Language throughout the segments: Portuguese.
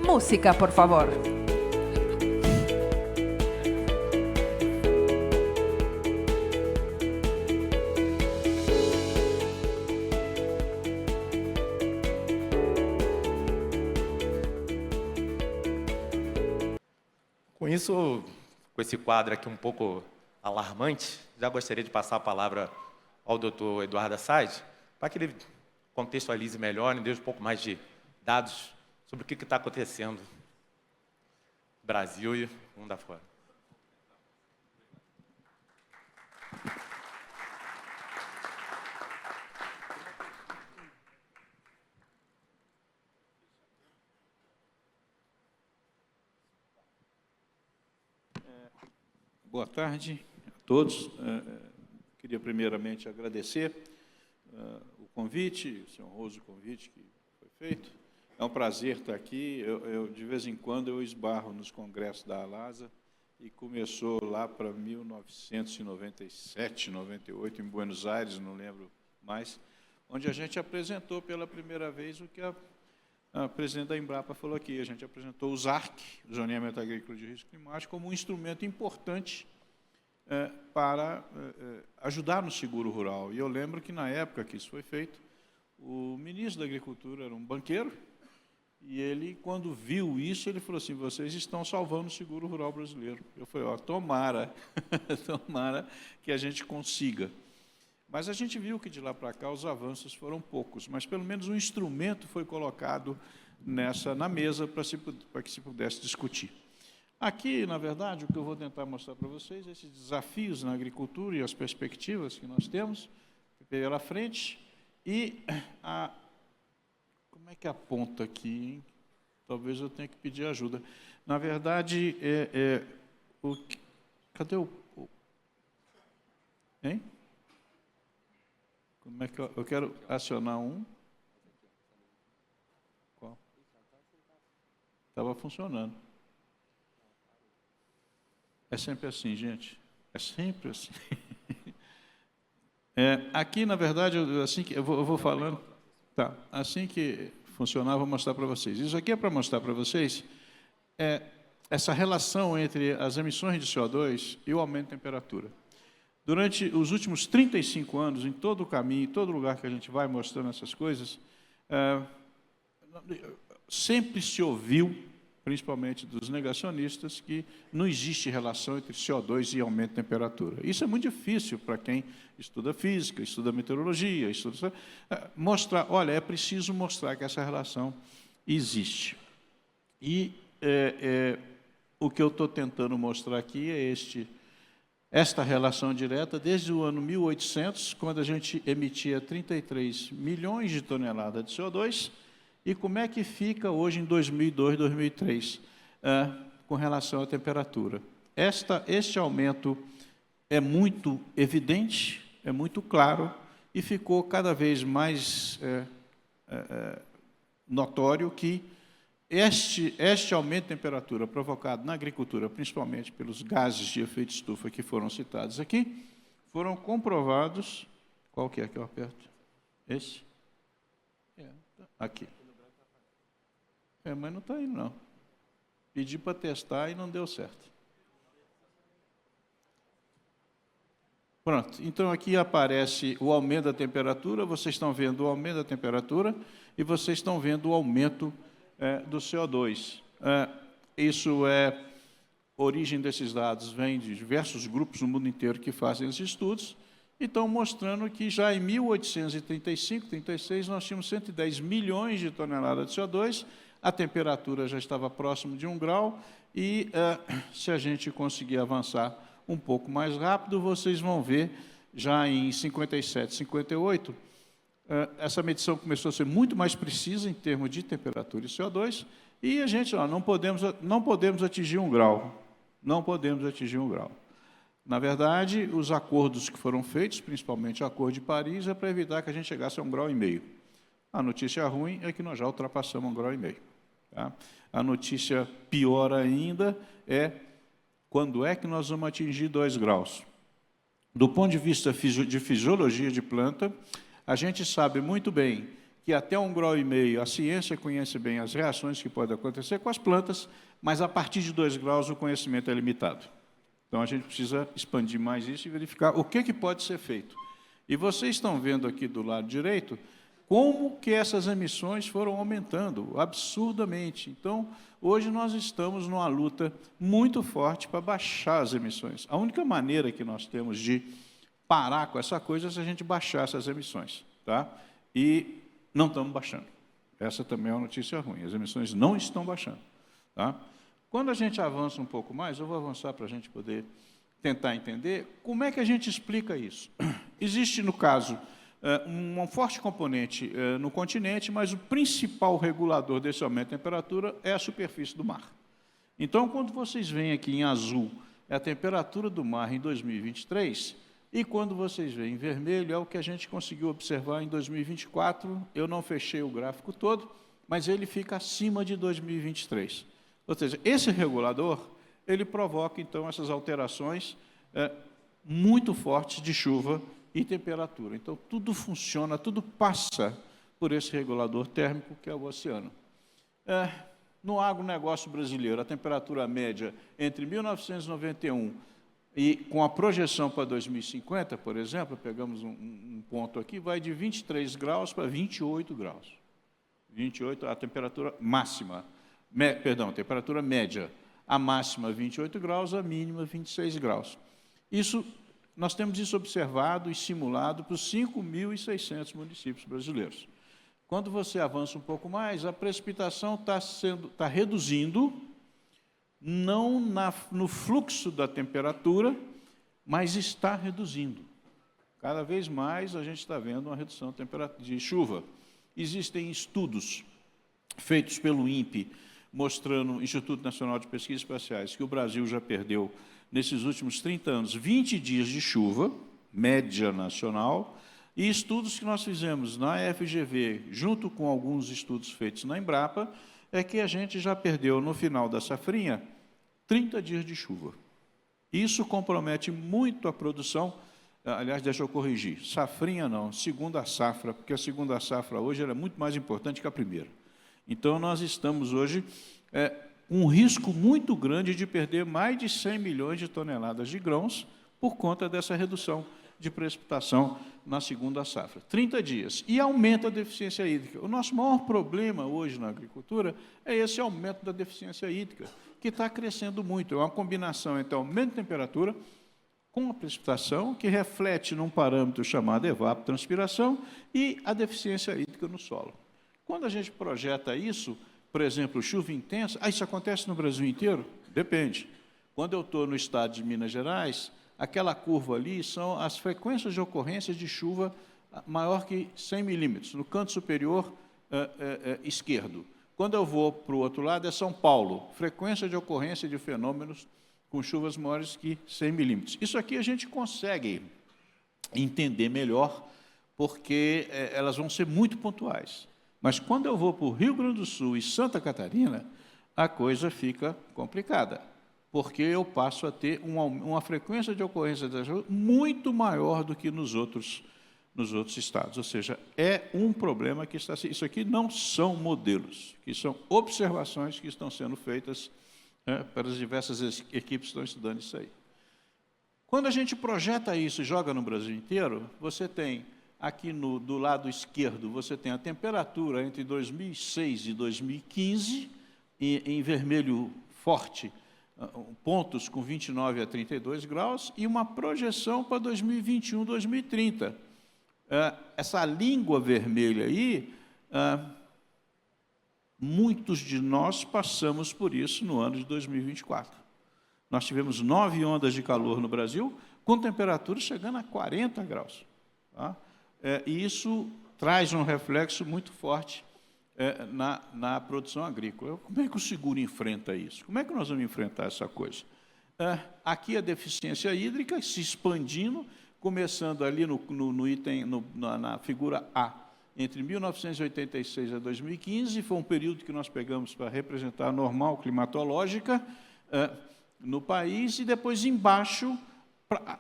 Música, por favor. Com isso, com esse quadro aqui um pouco alarmante, já gostaria de passar a palavra ao doutor Eduardo Assad, para que ele contextualize melhor e dê um pouco mais de dados sobre o que está acontecendo no Brasil e no mundo afora. Boa tarde a todos. Queria primeiramente agradecer o convite, esse honroso convite que foi feito. É um prazer estar aqui. De vez em quando, eu esbarro nos congressos da ALASA e começou lá para 1997, 98, em Buenos Aires, não lembro mais, onde a gente apresentou pela primeira vez o que a presidente da Embrapa falou aqui. A gente apresentou o ZARC, o Zoneamento Agrícola de Risco Climático, como um instrumento importante para ajudar no seguro rural. E eu lembro que, na época que isso foi feito, o ministro da Agricultura era um banqueiro, e ele, quando viu isso, ele falou assim: vocês estão salvando o seguro rural brasileiro. Eu falei: ó, tomara, tomara que a gente consiga. Mas a gente viu que, de lá para cá, os avanços foram poucos, mas pelo menos um instrumento foi colocado na mesa para que se pudesse discutir. Aqui, na verdade, o que eu vou tentar mostrar para vocês, esses desafios na agricultura e as perspectivas que nós temos pela frente, e como é que aponta aqui, hein? Talvez eu tenha que pedir ajuda. Na verdade, cadê o... Hein? Como é que eu quero acionar um? Qual? Estava funcionando. É sempre assim, gente. É sempre assim. Aqui, na verdade, assim que eu vou falando. Tá. Assim que funcionar, vou mostrar para vocês. Isso aqui é para mostrar para vocês essa relação entre as emissões de CO2 e o aumento de temperatura. Durante os últimos 35 anos, em todo o caminho, em todo lugar que a gente vai mostrando essas coisas, sempre se ouviu, principalmente dos negacionistas, que não existe relação entre CO2 e aumento de temperatura. Isso é muito difícil para quem estuda física, estuda meteorologia, mostrar, olha, é preciso mostrar que essa relação existe. E o que eu estou tentando mostrar aqui é esta relação direta desde o ano 1800, quando a gente emitia 33 milhões de toneladas de CO2, e como é que fica hoje em 2002, 2003, com relação à temperatura. Este aumento é muito evidente, é muito claro, e ficou cada vez mais notório que este aumento de temperatura provocado na agricultura, principalmente pelos gases de efeito estufa que foram citados aqui, foram comprovados... Qual que é que eu aperto? Esse? Aqui. Mas não está indo, não. Pedi para testar e não deu certo. Pronto. Então, aqui aparece o aumento da temperatura. Vocês estão vendo o aumento da temperatura e vocês estão vendo o aumento do CO2. A origem desses dados vem de diversos grupos no mundo inteiro que fazem esses estudos e estão mostrando que já em 1835, 36, nós tínhamos 110 milhões de toneladas de CO2, a temperatura já estava próximo de 1 grau e, se a gente conseguir avançar um pouco mais rápido, vocês vão ver, já em 57, 58, essa medição começou a ser muito mais precisa em termos de temperatura e CO2, e a gente, não podemos atingir 1 grau. Não podemos atingir 1 grau. Na verdade, os acordos que foram feitos, principalmente o Acordo de Paris, é para evitar que a gente chegasse a 1,5 graus. A notícia ruim é que nós já ultrapassamos 1,5 graus. Tá? A notícia pior ainda é quando é que nós vamos atingir 2 graus. Do ponto de vista de fisiologia de planta, a gente sabe muito bem que até 1,5 graus a ciência conhece bem as reações que podem acontecer com as plantas, mas a partir de 2 graus o conhecimento é limitado. Então, a gente precisa expandir mais isso e verificar o que pode ser feito. E vocês estão vendo aqui do lado direito como que essas emissões foram aumentando absurdamente. Então, hoje nós estamos numa luta muito forte para baixar as emissões. A única maneira que nós temos de parar com essa coisa é se a gente baixar essas emissões. Tá? E não estamos baixando. Essa também é uma notícia ruim. As emissões não estão baixando. Tá? Quando a gente avança um pouco mais, eu vou avançar para a gente poder tentar entender como é que a gente explica isso. Existe, no caso, um forte componente no continente, mas o principal regulador desse aumento de temperatura é a superfície do mar. Então, quando vocês veem aqui em azul, é a temperatura do mar em 2023, e quando vocês veem em vermelho, é o que a gente conseguiu observar em 2024. Eu não fechei o gráfico todo, mas ele fica acima de 2023. Ou seja, esse regulador, ele provoca, então, essas alterações muito fortes de chuva e temperatura. Então, tudo funciona, tudo passa por esse regulador térmico, que é o oceano. No agronegócio brasileiro, a temperatura média entre 1991 e com a projeção para 2050, por exemplo, pegamos um ponto aqui, vai de 23 graus para 28 graus. 28, a temperatura máxima, a temperatura média. A máxima 28 graus, a mínima 26 graus. Nós temos isso observado e simulado para os 5.600 municípios brasileiros. Quando você avança um pouco mais, a precipitação está reduzindo, não no fluxo da temperatura, mas está reduzindo. Cada vez mais a gente está vendo uma redução de chuva. Existem estudos feitos pelo INPE, mostrando, Instituto Nacional de Pesquisas Espaciais, que o Brasil já perdeu, nesses últimos 30 anos, 20 dias de chuva, média nacional, e estudos que nós fizemos na FGV, junto com alguns estudos feitos na Embrapa, é que a gente já perdeu, no final da safrinha, 30 dias de chuva. Isso compromete muito a produção. Aliás, deixa eu corrigir, safrinha não, segunda safra, porque a segunda safra hoje é muito mais importante que a primeira. Então, nós estamos hoje com um risco muito grande de perder mais de 100 milhões de toneladas de grãos por conta dessa redução de precipitação na segunda safra. 30 dias. E aumenta a deficiência hídrica. O nosso maior problema hoje na agricultura é esse aumento da deficiência hídrica, que está crescendo muito. É uma combinação entre aumento de temperatura com a precipitação, que reflete num parâmetro chamado evapotranspiração, e a deficiência hídrica no solo. Quando a gente projeta isso, por exemplo, chuva intensa, isso acontece no Brasil inteiro? Depende. Quando eu estou no estado de Minas Gerais, aquela curva ali são as frequências de ocorrência de chuva maior que 100 milímetros, no canto superior esquerdo. Quando eu vou para o outro lado, é São Paulo, frequência de ocorrência de fenômenos com chuvas maiores que 100 milímetros. Isso aqui a gente consegue entender melhor, porque elas vão ser muito pontuais. Mas quando eu vou para o Rio Grande do Sul e Santa Catarina, a coisa fica complicada, porque eu passo a ter uma frequência de ocorrência da chuva muito maior do que nos outros estados. Ou seja, é um problema que está... Isso aqui não são modelos, que são observações que estão sendo feitas para as diversas equipes que estão estudando isso aí. Quando a gente projeta isso e joga no Brasil inteiro, você tem, aqui do lado esquerdo, você tem a temperatura entre 2006 e 2015, em vermelho forte, pontos com 29 a 32 graus, e uma projeção para 2021, 2030. Essa língua vermelha aí, muitos de nós passamos por isso no ano de 2024. Nós tivemos 9 ondas de calor no Brasil, com temperaturas chegando a 40 graus. Tá? E isso traz um reflexo muito forte na produção agrícola. Como é que o seguro enfrenta isso? Como é que nós vamos enfrentar essa coisa? Aqui a deficiência hídrica se expandindo, começando ali no item, na figura A, entre 1986 a 2015, foi um período que nós pegamos para representar a normal climatológica no país, e depois embaixo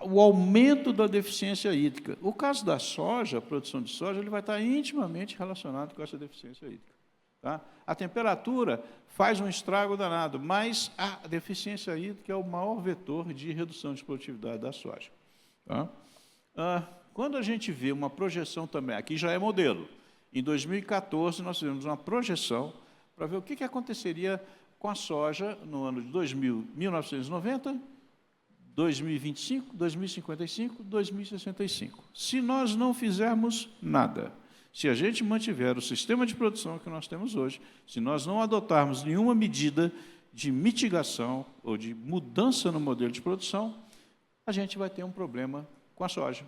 o aumento da deficiência hídrica. O caso da soja, a produção de soja, ele vai estar intimamente relacionado com essa deficiência hídrica. Tá? A temperatura faz um estrago danado, mas a deficiência hídrica é o maior vetor de redução de produtividade da soja. Tá? Quando a gente vê uma projeção também, aqui já é modelo, em 2014 nós fizemos uma projeção para ver o que aconteceria com a soja no ano de 1990, 2025, 2055, 2065. Se nós não fizermos nada, se a gente mantiver o sistema de produção que nós temos hoje, se nós não adotarmos nenhuma medida de mitigação ou de mudança no modelo de produção, a gente vai ter um problema com a soja.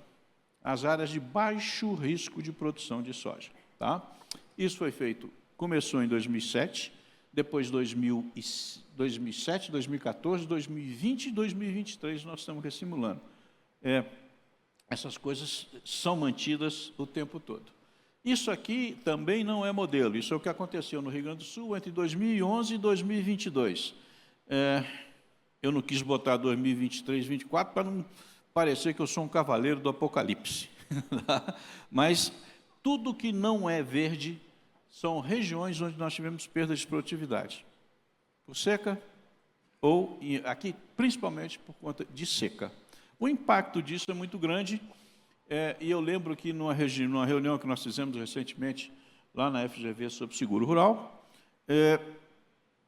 As áreas de baixo risco de produção de soja. Tá? Isso foi feito, começou em 2007, depois 2007, 2014, 2020 e 2023 nós estamos ressimulando. Essas coisas são mantidas o tempo todo. Isso aqui também não é modelo, isso é o que aconteceu no Rio Grande do Sul entre 2011 e 2022. Eu não quis botar 2023, 2024 para não parecer que eu sou um cavaleiro do apocalipse. Mas tudo que não é verde são regiões onde nós tivemos perdas de produtividade, por seca ou, aqui, principalmente por conta de seca. O impacto disso é muito grande, e eu lembro que numa reunião que nós fizemos recentemente, lá na FGV, sobre seguro rural,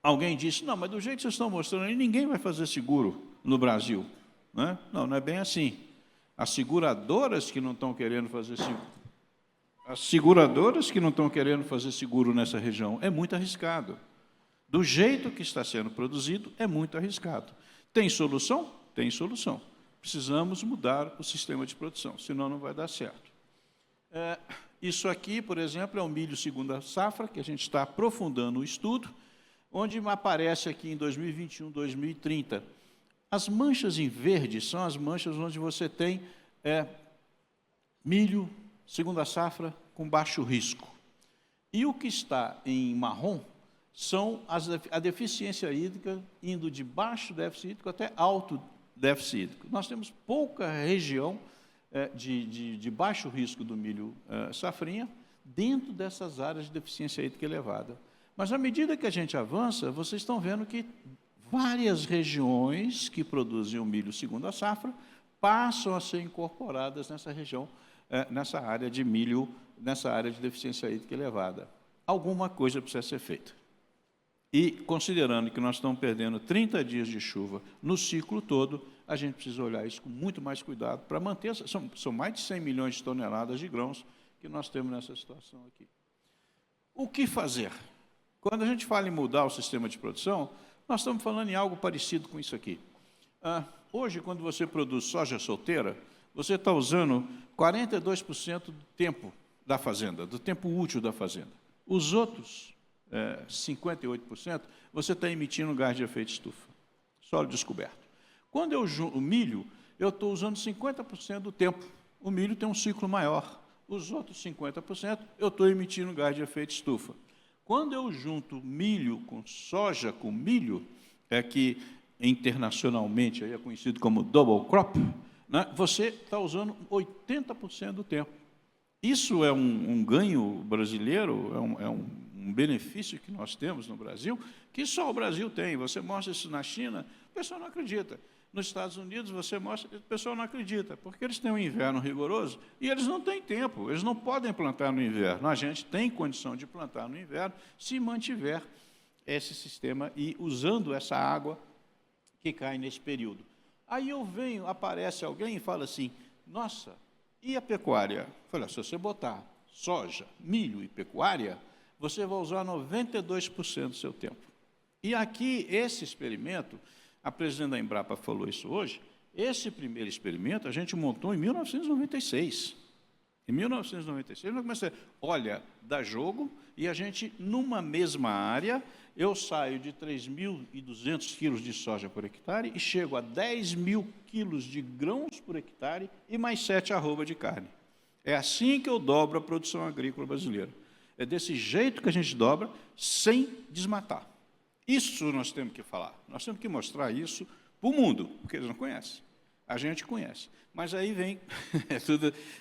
alguém disse, não, mas do jeito que vocês estão mostrando aí, ninguém vai fazer seguro no Brasil. Né? Não, não é bem assim. As seguradoras que não estão querendo fazer seguro, nessa região é muito arriscado. Do jeito que está sendo produzido, é muito arriscado. Tem solução? Tem solução. Precisamos mudar o sistema de produção, senão não vai dar certo. Isso aqui, por exemplo, é o milho segunda safra, que a gente está aprofundando o estudo, onde aparece aqui em 2021, 2030. As manchas em verde são as manchas onde você tem milho segunda safra com baixo risco. E o que está em marrom são a deficiência hídrica indo de baixo déficit hídrico até alto déficit hídrico. Nós temos pouca região de baixo risco do milho safrinha dentro dessas áreas de deficiência hídrica elevada. Mas, à medida que a gente avança, vocês estão vendo que várias regiões que produzem o milho segunda safra passam a ser incorporadas nessa região, nessa área de milho, nessa área de deficiência hídrica elevada. Alguma coisa precisa ser feita. E, considerando que nós estamos perdendo 30 dias de chuva no ciclo todo, a gente precisa olhar isso com muito mais cuidado para manter... São mais de 100 milhões de toneladas de grãos que nós temos nessa situação aqui. O que fazer? Quando a gente fala em mudar o sistema de produção, nós estamos falando em algo parecido com isso aqui. Hoje, quando você produz soja solteira, você está usando 42% do tempo da fazenda, do tempo útil da fazenda. Os outros 58%, você está emitindo gás de efeito estufa, solo descoberto. Quando eu junto o milho, eu estou usando 50% do tempo. O milho tem um ciclo maior. Os outros 50%, eu estou emitindo gás de efeito estufa. Quando eu junto milho com soja com milho, que internacionalmente é conhecido como double crop, né, você está usando 80% do tempo. Isso é um ganho brasileiro, é um benefício que nós temos no Brasil, que só o Brasil tem. Você mostra isso na China, o pessoal não acredita. Nos Estados Unidos, você mostra, o pessoal não acredita, porque eles têm um inverno rigoroso e eles não têm tempo, eles não podem plantar no inverno. A gente tem condição de plantar no inverno se mantiver esse sistema e usando essa água que cai nesse período. Aí aparece alguém e fala assim, nossa, e a pecuária? Olha, se você botar soja, milho e pecuária, você vai usar 92% do seu tempo. E aqui, esse experimento, a presidente da Embrapa falou isso hoje, esse primeiro experimento a gente montou em 1996. Em 1996, nós começamos olha, dá jogo, e a gente, numa mesma área, eu saio de 3.200 quilos de soja por hectare e chego a 10.000 quilos de grãos por hectare e mais 7 arroba de carne. É assim que eu dobro a produção agrícola brasileira. É desse jeito que a gente dobra, sem desmatar. Isso nós temos que falar. Nós temos que mostrar isso para o mundo, porque eles não conhecem. A gente conhece. Mas aí vem,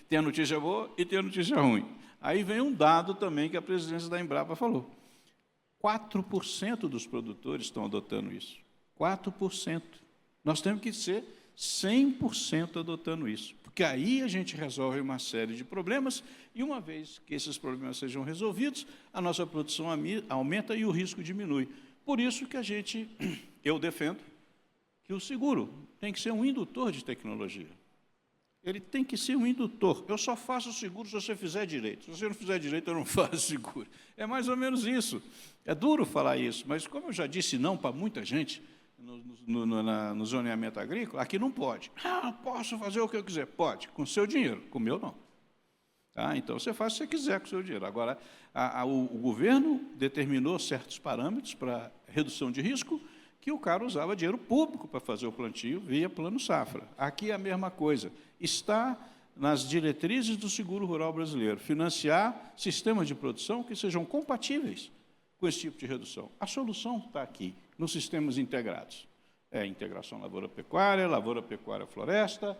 tem a notícia boa e tem a notícia ruim. Aí vem um dado também que a presidência da Embrapa falou. 4% dos produtores estão adotando isso. 4%. Nós temos que ser 100% adotando isso, porque aí a gente resolve uma série de problemas, e uma vez que esses problemas sejam resolvidos, a nossa produção aumenta e o risco diminui. Por isso que eu defendo que o seguro tem que ser um indutor de tecnologia. Ele tem que ser um indutor. Eu só faço seguro se você fizer direito. Se você não fizer direito, eu não faço seguro. É mais ou menos isso. É duro falar isso, mas como eu já disse não para muita gente no zoneamento agrícola, aqui não pode. Ah, posso fazer o que eu quiser. Pode, com o seu dinheiro. Com o meu, não. Tá? Então, você faz o que você quiser com o seu dinheiro. Agora, o governo determinou certos parâmetros para redução de risco, que o cara usava dinheiro público para fazer o plantio via Plano Safra. Aqui é a mesma coisa. Está nas diretrizes do seguro rural brasileiro, financiar sistemas de produção que sejam compatíveis com esse tipo de redução. A solução está aqui, nos sistemas integrados. É integração lavoura-pecuária-floresta,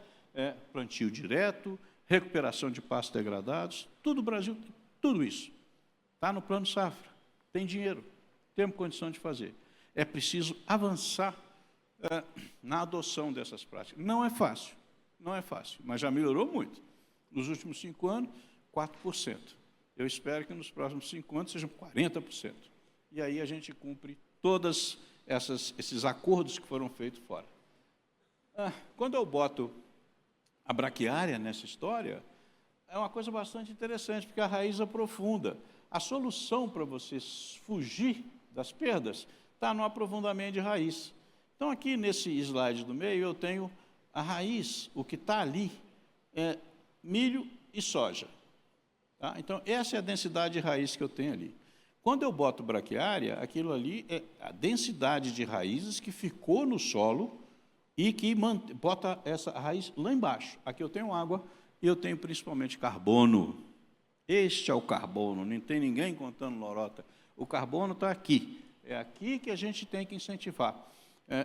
plantio direto, recuperação de pastos degradados, tudo o Brasil, tudo isso. Está no Plano Safra, tem dinheiro, temos condição de fazer. É preciso avançar na adoção dessas práticas. Não é fácil, mas já melhorou muito. Nos últimos 5 anos, 4%. Eu espero que nos próximos 5 anos sejam 40%. E aí a gente cumpre todos esses acordos que foram feitos fora. Quando eu boto a braquiária nessa história, é uma coisa bastante interessante, porque a raiz aprofunda. A solução para você fugir das perdas está no aprofundamento de raiz. Então, aqui nesse slide do meio, eu tenho a raiz, o que está ali é milho e soja. Tá? Então, essa é a densidade de raiz que eu tenho ali. Quando eu boto braquiária, aquilo ali é a densidade de raízes que ficou no solo e que bota essa raiz lá embaixo. Aqui eu tenho água e eu tenho principalmente carbono. Este é o carbono, não tem ninguém contando lorota. O carbono está aqui. É aqui que a gente tem que incentivar.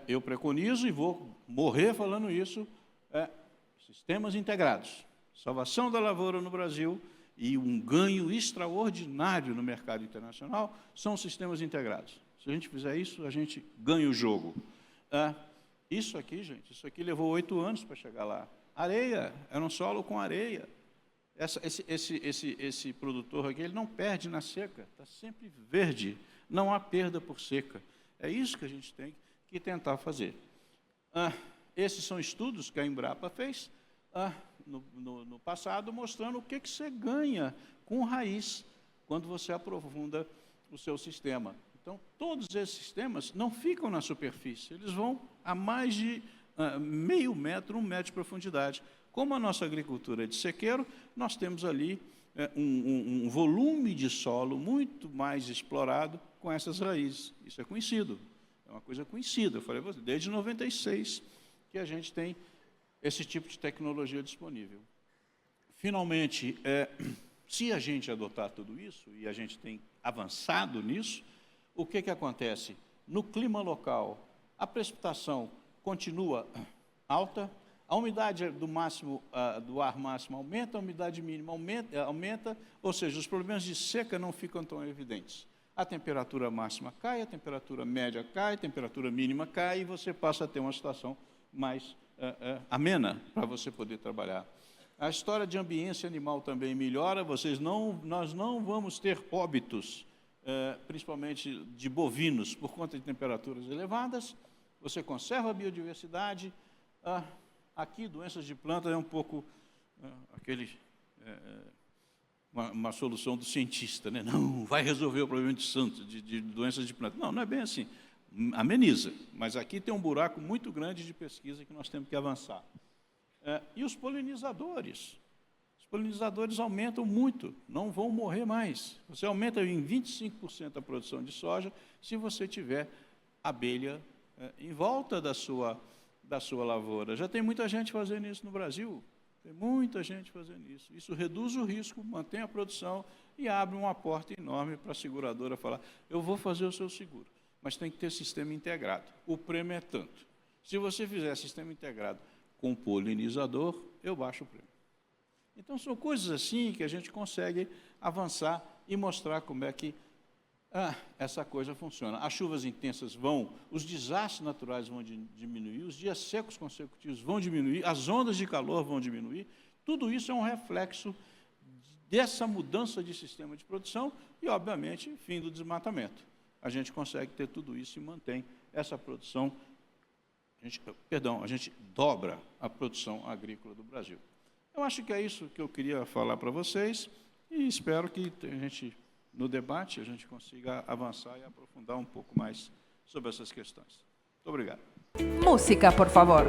Eu preconizo, e vou morrer falando isso, sistemas integrados. Salvação da lavoura no Brasil e um ganho extraordinário no mercado internacional são sistemas integrados. Se a gente fizer isso, a gente ganha o jogo. Isso aqui, gente, isso aqui levou 8 anos para chegar lá. Areia, era um solo com areia. Esse produtor aqui, ele não perde na seca, está sempre verde, não há perda por seca. É isso que a gente tem que tentar fazer. Esses são estudos que a Embrapa fez no passado, mostrando o que você ganha com raiz quando você aprofunda o seu sistema. Então, todos esses sistemas não ficam na superfície, eles vão a mais de meio metro, 1 metro de profundidade. Como a nossa agricultura é de sequeiro, nós temos ali um volume de solo muito mais explorado com essas raízes. Isso é conhecido, é uma coisa conhecida. Eu falei, desde 96 que a gente tem esse tipo de tecnologia disponível. Finalmente, se a gente adotar tudo isso, e a gente tem avançado nisso, o que acontece? No clima local, a precipitação continua alta, a umidade do ar máximo aumenta, a umidade mínima aumenta, ou seja, os problemas de seca não ficam tão evidentes. A temperatura máxima cai, a temperatura média cai, a temperatura mínima cai, e você passa a ter uma situação mais amena para você poder trabalhar. A história de ambiência animal também melhora, nós não vamos ter óbitos, principalmente de bovinos, por conta de temperaturas elevadas, você conserva a biodiversidade. Aqui, doenças de planta é um pouco uma solução do cientista, né? Não, vai resolver o problema de doenças de planta. Não, não é bem assim. Ameniza, mas aqui tem um buraco muito grande de pesquisa que nós temos que avançar. E os polinizadores? Os polinizadores aumentam muito, não vão morrer mais. Você aumenta em 25% a produção de soja se você tiver abelha em volta da sua lavoura. Já tem muita gente fazendo isso no Brasil, tem muita gente fazendo isso. Isso reduz o risco, mantém a produção e abre uma porta enorme para a seguradora falar, eu vou fazer o seu seguro, mas tem que ter sistema integrado. O prêmio é tanto. Se você fizer sistema integrado com um polinizador, eu baixo o prêmio. Então, são coisas assim que a gente consegue avançar e mostrar como é que essa coisa funciona. As chuvas intensas os desastres naturais vão diminuir, os dias secos consecutivos vão diminuir, as ondas de calor vão diminuir. Tudo isso é um reflexo dessa mudança de sistema de produção e, obviamente, fim do desmatamento. A gente consegue ter tudo isso e mantém essa produção. A gente dobra a produção agrícola do Brasil. Eu acho que é isso que eu queria falar para vocês e espero que no debate a gente consiga avançar e aprofundar um pouco mais sobre essas questões. Muito obrigado. Música, por favor.